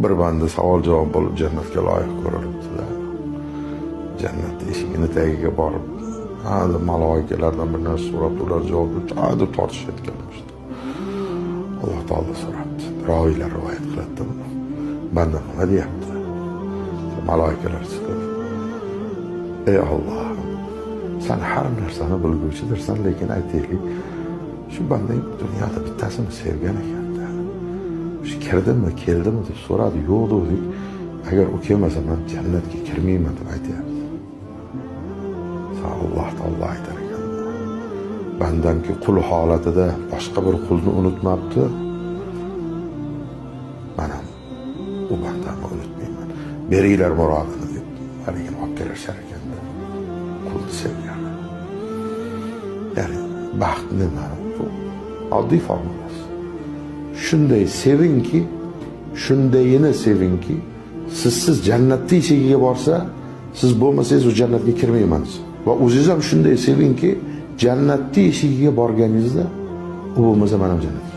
bir banda savol javob bo'lib jannatga loyiq ko'rilibdi-da. Jannat eshigini tagiga borib, hali maloikalardan bir narsa so'rab, ular javob berib tortishayotganmişdi. Alloh taolo so'rabdi. Raviylar rivoyat qiladi buni. Banda nima deyapti? Maloikalar chiqib, ey Alloh, sen har narsani bilguvchidirsan, lekin aytaylik, shu bandang dunyoda bittasini sevgan ekanda. Shu keldimi deb so'radi, yo'q dedik. Agar u kelmasa men jannatga kirmayman deb aytyapti. Alloh taolo aytar ekan. Bandamki qul holatida boshqa bir qulni unutmabdi. Men ham u bandamni unutmayman. Beringlar murodini deb haligini olib kelishar ekanda. Qulni sevgan. Ya'ni baxt nima? Bu oddiy formulasi. Shunday sevinki, shundayini sevinki, siz jannatning eshigiga borsa, siz bo'lmasangiz u jannatga kirmayman. Va o'zingiz ham shunday sevingki, jannatning eshigiga borganingizda u bo'lmasa men ham jannatga